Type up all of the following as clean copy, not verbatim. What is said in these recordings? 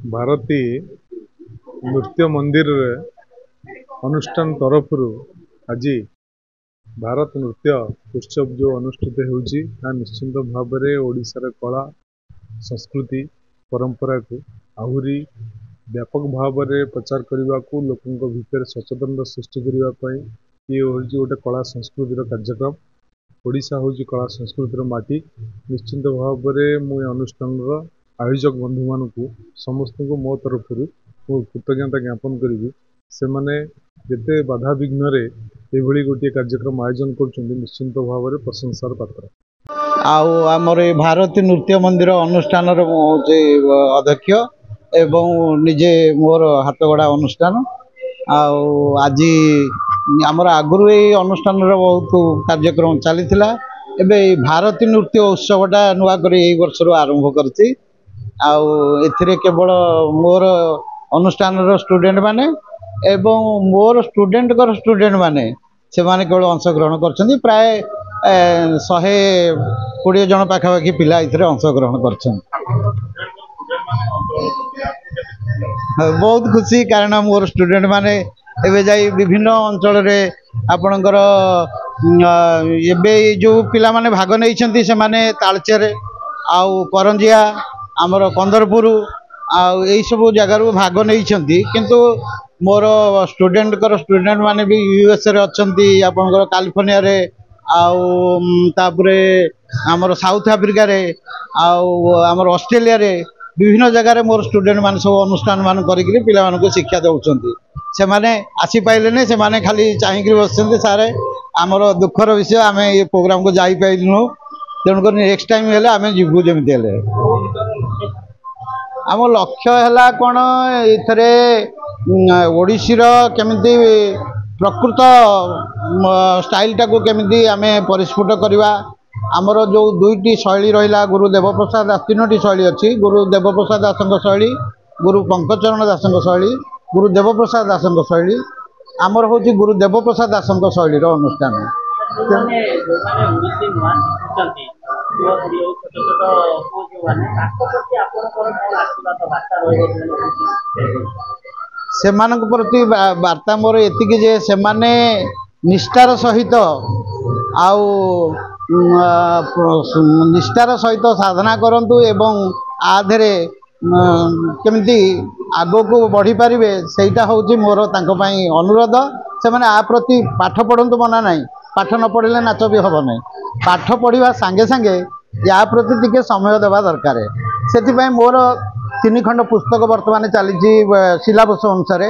भारती नृत्य मंदिर अनुष्ठान तरफ आज भारत नृत्य उत्सव जो अनुष्ठित होउची निश्चिंत भाव में ओडिशार कला संस्कृति परंपरा को आहुरी व्यापक भाव में प्रचार करने को लोकों भितर सचेतनता सृष्टि करने ये हूँ गोटे कला संस्कृतिर कार्यक्रम। ओडिशा हूँ कला संस्कृतिर माटी। निश्चिंत भाव में मुझे अनुष्ठान आयोजक बंधु मान समस्त को मो तरफ कृतज्ञता ज्ञापन करी से माने जिते बाधा विघ्न गोटे कार्यक्रम आयोजन कर निश्चिंत भाव में प्रशंसार पात्र। आमर भारती नृत्य मंदिर अनुष्ठान अध्यक्ष एवं निजे मोर हाथगढ़ा अनुष्ठान आज आमर आगुरी ये अनुष्ठान बहुत कार्यक्रम चली एबे भारती नृत्य उत्सवटा नुआक वर्ष आरंभ करछि। एथिरे केवल मोर अनुष्ठान स्टूडेंट माने एवं मोर स्टूडेंट माने से माने केवल अंशग्रहण कर प्राय 120 जन पाखापाखि पिला इथिरे अंशग्रहण कर बहुत खुशी कारण मोर स्टूडेंट माने एबे जाई विभिन्न अंचल रे आपणकर एबे जो पिला माने भाग नै छथि से माने तालचेर आउ करंजिया आमर कंदरपुर आउ एई सब जगार भाग नै छथि किंतु मोर स्टूडेंट माने भी यूएस रे अछंती आपणकर कैलिफोर्निया रे आउ तापरे आमर साउथ अफ्रीका रे आउ आमर ऑस्ट्रेलिया रे विभिन्न जगार मोर स्टूडेंट मान सब अनुष्ठान मान करिकरी पिला मान को शिक्षा दउछंती से माने आसी पाइले ने से माने खाली चाहिकरी बसछंती सारे आमर दुखर विषय आमे ये प्रोग्राम को जाई पाइलु तेणुक नेक्स्ट टाइम हेले आमे जीवु जेमिति हेले आम लक्ष्य हैला कोन एथरे ओडिसी रो केमिति प्रकृत स्टाइल टाको केमिति आमे परिस्फुट करवा आमर जो दुईटी शैली रहा गुरु देवप्रसाद दास 3टी शैली अच्छी गुरु देवप्रसाद दास शैली गुरु पंकचरण दास शैली गुरु देवप्रसाद दास शैली आमर हूँ गुरु देवप्रसाद दास शैली अनुष्ठान। से प्रति वार्ता मोर एतिकी जे से माने निष्ठार सहित आउ निष्ठार सहित साधना करंतु एवं आधरे केमिति आगो को बढ़ी पारिबे सेटा होची मोर तांको पई अनुरोध। से माने आ प्रति पाठ पढ़ंतु मना नहीं पाठ न पढ़िले नाच भी हबो नहीं पाठ पढ़िबा संगे संगे या प्रति टिके समय देवा दरकार। सेति पई मोर 3 खंड पुस्तक वर्तमान चली सिलेबस अनुसार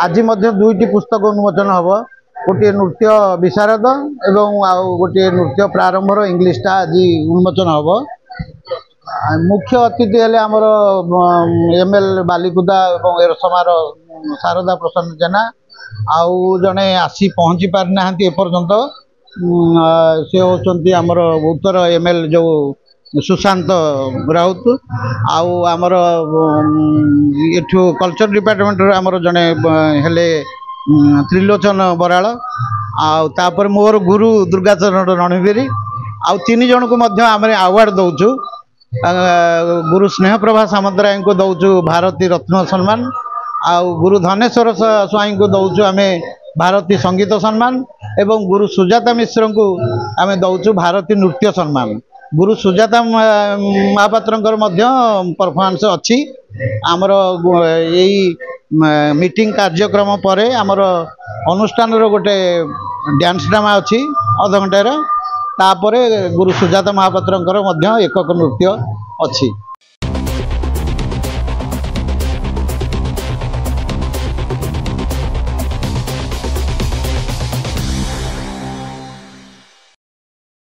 आज मध्य 2टी पुस्तक उन्मोचन हबो गोटे नृत्य विशारद एवं गोटे नृत्य प्रारंभर इंग्लीशटा आज उन्मोचन हम। मुख्य अतिथि हेले आमर एमएल बालिकुदा एवं एरसमार शारदा प्रसन्न जेना आउ जड़े आसी पहुँची पारि ना एपर्यंत से होचंती आमर उत्तर एमएल जो सुशांत राउत आउ आमर एठू कल्चर डिपार्टमेंट आमर जड़े हेले त्रिलोचन बराल आपर मोर गुरु दुर्गाचरण रणबीरी आउ 3 जन को मध्य आम अवार्ड दौचु। गुरु स्नेहप्रभा सामंतराय को दौचु भारती रत्न सम्मान आउ गुरु धनेश्वर स्वाई को दौचु आम भारती संगीत सम्मान एवं गुरु सुजाता मिश्र को आम दौचु भारती नृत्य सम्मान। गुरु सुजाता महापात्र परफॉर्मेंस अच्छी आमर यही मीटिंग कार्यक्रम पर आमर अनुष्ठान गोटे डांस ड्रामा अच्छी अध घंटार तापर गुरु सुजाता महापात्र एकक नृत्य अच्छी।